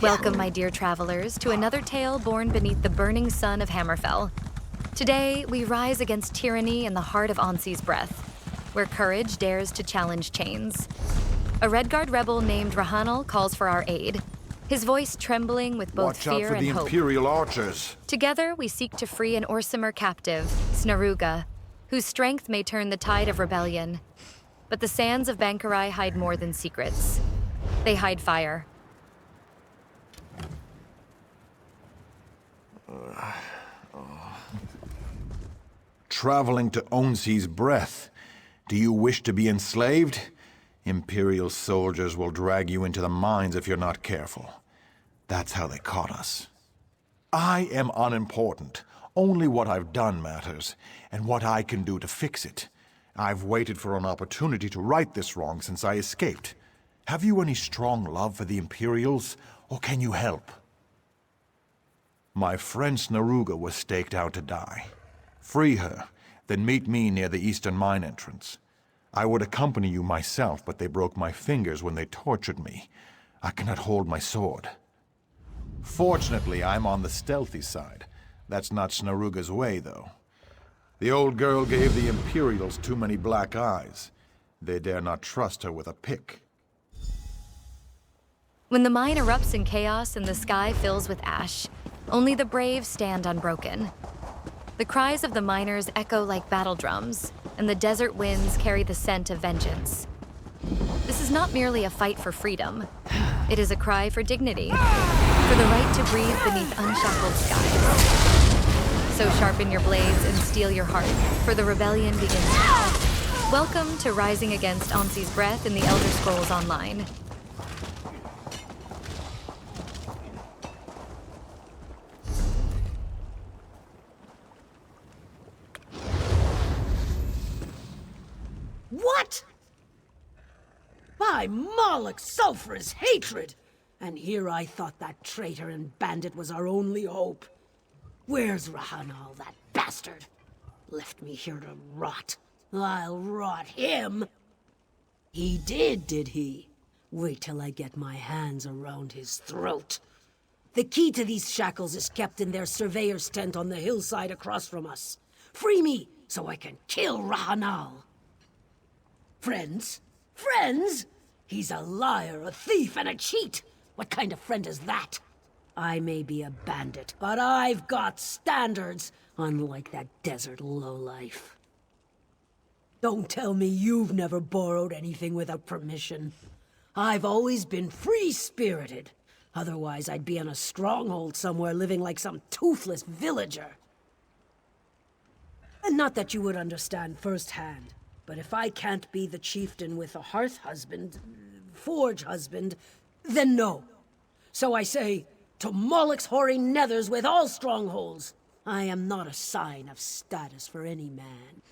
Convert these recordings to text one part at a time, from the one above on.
Welcome, my dear travelers, to another tale born beneath the burning sun of Hammerfell. Today, we rise against tyranny in the heart of Onsi's breath, where courage dares to challenge chains. A Redguard rebel named Rahannal calls for our aid, his voice trembling with both fear and hope. Watch out for the Imperial archers. Together, we seek to free an Orsimer captive, Snaruga, whose strength may turn the tide of rebellion. But the sands of Bangkorai hide more than secrets. They hide fire. Traveling to Onsi's breath. Do you wish to be enslaved? Imperial soldiers will drag you into the mines if you're not careful. That's how they caught us. I am unimportant. Only what I've done matters, and what I can do to fix it. I've waited for an opportunity to right this wrong since I escaped. Have you any strong love for the Imperials, or can you help? My friend Snaruga was staked out to die. Free her, then meet me near the eastern mine entrance. I would accompany you myself, but they broke my fingers when they tortured me. I cannot hold my sword. Fortunately, I'm on the stealthy side. That's not Snaruga's way, though. The old girl gave the Imperials too many black eyes. They dare not trust her with a pick. When the mine erupts in chaos and the sky fills with ash, only the brave stand unbroken. The cries of the miners echo like battle drums, and the desert winds carry the scent of vengeance. This is not merely a fight for freedom. It is a cry for dignity, for the right to breathe beneath unshackled skies. So sharpen your blades and steel your heart, for the rebellion begins now. Welcome to Rising Against Onsi's Breath in the Elder Scrolls Online. What? By Moloch's sulphurous hatred! And here I thought that traitor and bandit was our only hope. Where's Rahannal, that bastard? Left me here to rot. I'll rot him! He did he? Wait till I get my hands around his throat. The key to these shackles is kept in their surveyor's tent on the hillside across from us. Free me, so I can kill Rahannal. Friends? Friends? He's a liar, a thief, and a cheat! What kind of friend is that? I may be a bandit, but I've got standards, unlike that desert lowlife. Don't tell me you've never borrowed anything without permission. I've always been free-spirited. Otherwise, I'd be in a stronghold somewhere living like some toothless villager. And not that you would understand firsthand. But if I can't be the chieftain with a hearth husband, forge husband, then no. So I say, to Moloch's hoary nethers with all strongholds, I am not a sign of status for any man.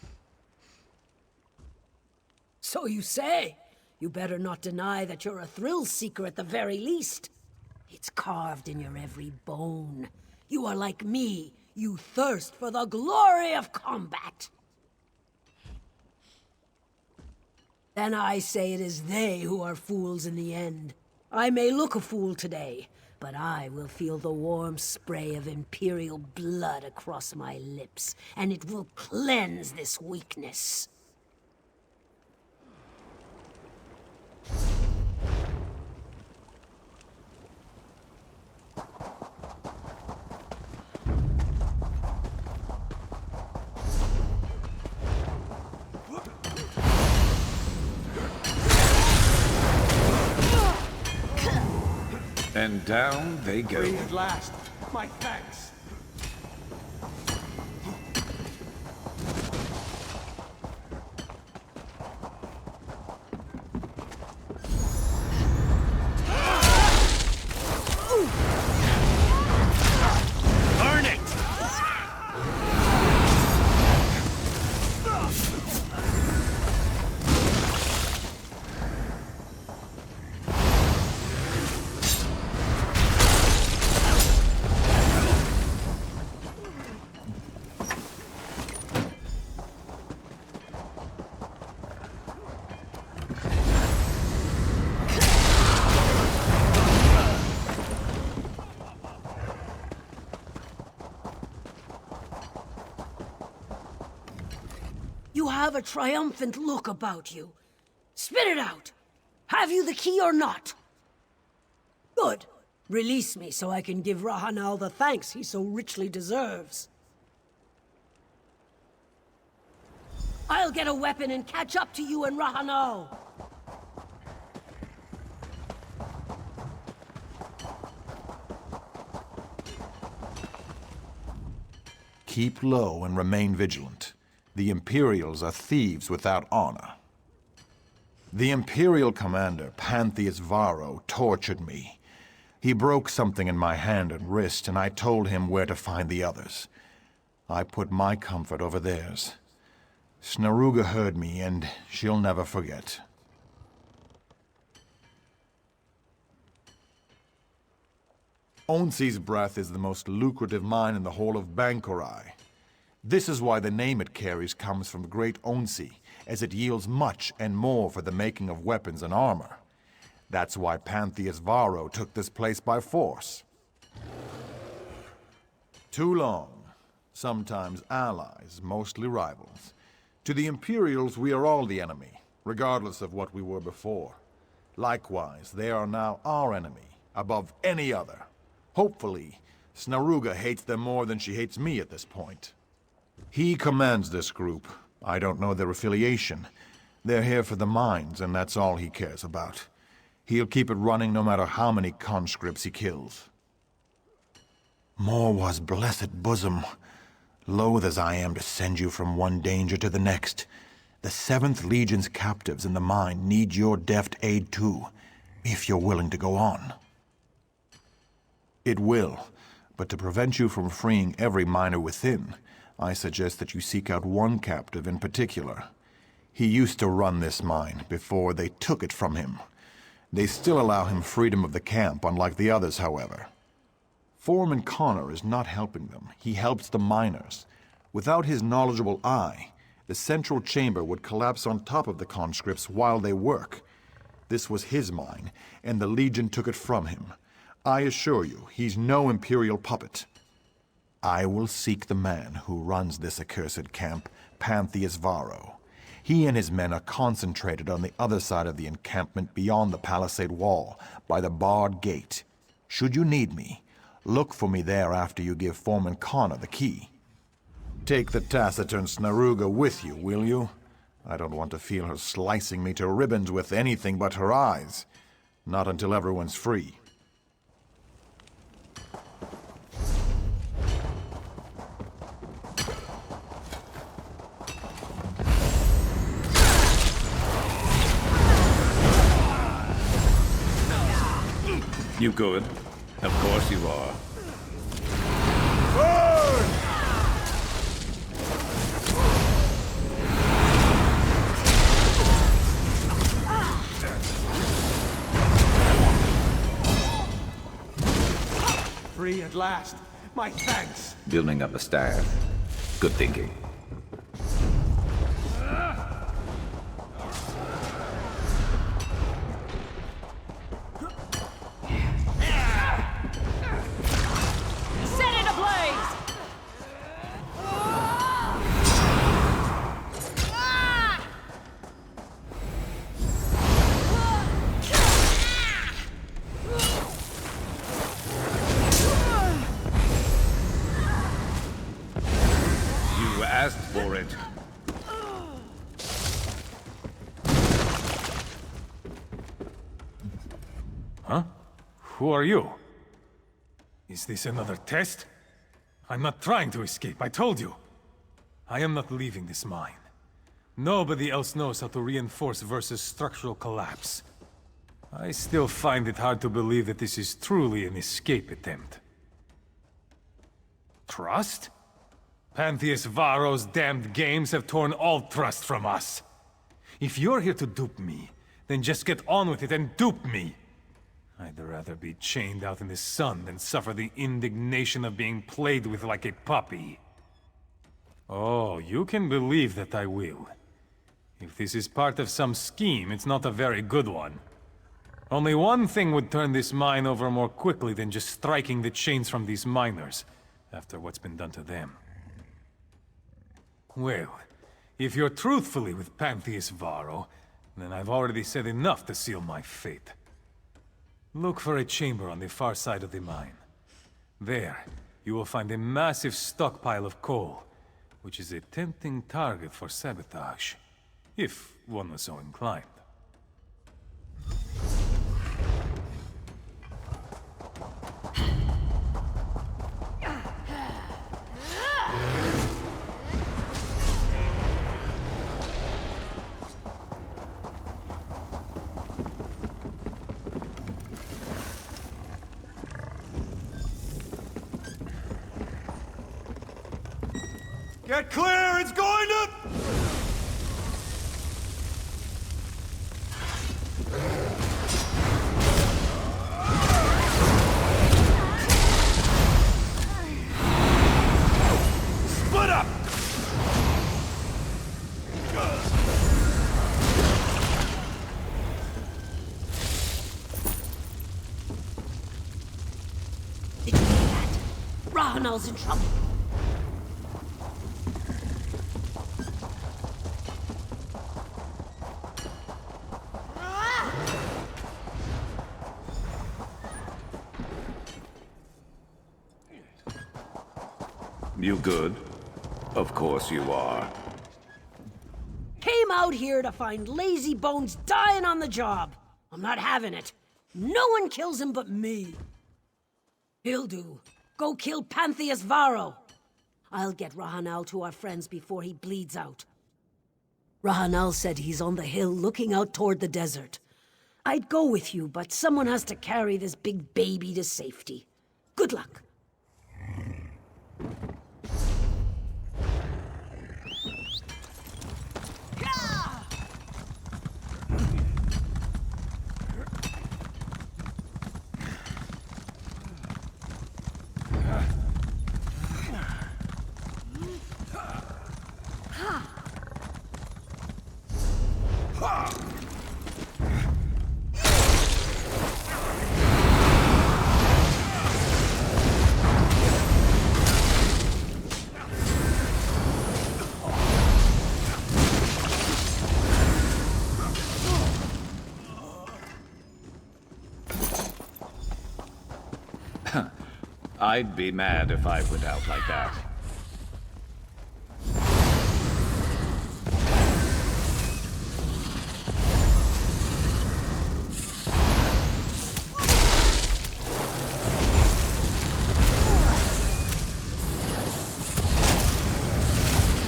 So you say? You better not deny that you're a thrill-seeker at the very least. It's carved in your every bone. You are like me. You thirst for the glory of combat. Then I say it is they who are fools in the end. I may look a fool today, but I will feel the warm spray of Imperial blood across my lips, and it will cleanse this weakness. And down they go. Free at last. My thanks. Burn it! You have a triumphant look about you. Spit it out! Have you the key or not? Good. Release me so I can give Rahannal the thanks he so richly deserves. I'll get a weapon and catch up to you and Rahannal. Keep low and remain vigilant. The Imperials are thieves without honor. The Imperial commander, Pantheus Varro, tortured me. He broke something in my hand and wrist, and I told him where to find the others. I put my comfort over theirs. Snaruga heard me, and she'll never forget. Onsi's breath is the most lucrative mine in the whole of Bangkorai. This is why the name it carries comes from great Onsi, as it yields much and more for the making of weapons and armor. That's why Pantheus Varro took this place by force. Too long. Sometimes allies, mostly rivals. To the Imperials, we are all the enemy, regardless of what we were before. Likewise, they are now our enemy, above any other. Hopefully, Snaruga hates them more than she hates me at this point. He commands this group. I don't know their affiliation. They're here for the mines, and that's all he cares about. He'll keep it running no matter how many conscripts he kills. Morwa's blessed bosom. Loath as I am to send you from one danger to the next, the Seventh Legion's captives in the mine need your deft aid too, if you're willing to go on. It will, but to prevent you from freeing every miner within, I suggest that you seek out one captive in particular. He used to run this mine before they took it from him. They still allow him freedom of the camp, unlike the others, however. Foreman Connor is not helping them. He helps the miners. Without his knowledgeable eye, the central chamber would collapse on top of the conscripts while they work. This was his mine, and the Legion took it from him. I assure you, he's no Imperial puppet. I will seek the man who runs this accursed camp, Pantheus Varro. He and his men are concentrated on the other side of the encampment beyond the palisade wall, by the barred gate. Should you need me, look for me there after you give Foreman Connor the key. Take the taciturn Snaruga with you, will you? I don't want to feel her slicing me to ribbons with anything but her eyes. Not until everyone's free. You good? Of course you are. Free at last. My thanks. Building up a staff. Good thinking. Asked for it. Huh? Who are you? Is this another test? I'm not trying to escape, I told you. I am not leaving this mine. Nobody else knows how to reinforce versus structural collapse. I still find it hard to believe that this is truly an escape attempt. Trust? Pantheus Varro's damned games have torn all trust from us. If you're here to dupe me, then just get on with it and dupe me. I'd rather be chained out in the sun than suffer the indignation of being played with like a puppy. Oh, you can believe that I will. If this is part of some scheme, it's not a very good one. Only one thing would turn this mine over more quickly than just striking the chains from these miners, after what's been done to them. Well, If you're truthfully with Pantheus Varro, then I've already said enough to seal my fate. Look for a chamber on the far side of the mine. There, you will find a massive stockpile of coal, which is a tempting target for sabotage, if one was so inclined. Get clear! It's going to... Split up! Did you hear that? Rahannal's in trouble. You good? Of course you are. Came out here to find lazy bones dying on the job. I'm not having it. No one kills him but me. He'll do. Go kill Pantheus Varro. I'll get Rahannal to our friends before he bleeds out. Rahannal said he's on the hill looking out toward the desert. I'd go with you, but someone has to carry this big baby to safety. Good luck. I'd be mad if I went out like that.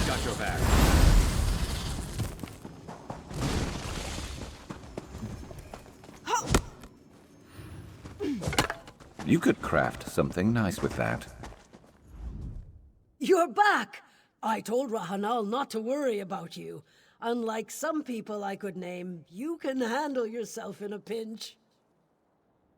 Got your back. You could craft something nice with that. You're back! I told Rahannal not to worry about you. Unlike some people I could name, you can handle yourself in a pinch.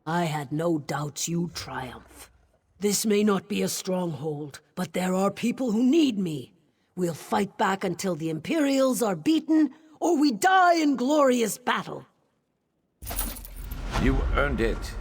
I had no doubts you'd triumph. This may not be a stronghold, but there are people who need me. We'll fight back until the Imperials are beaten, or we die in glorious battle. You earned it.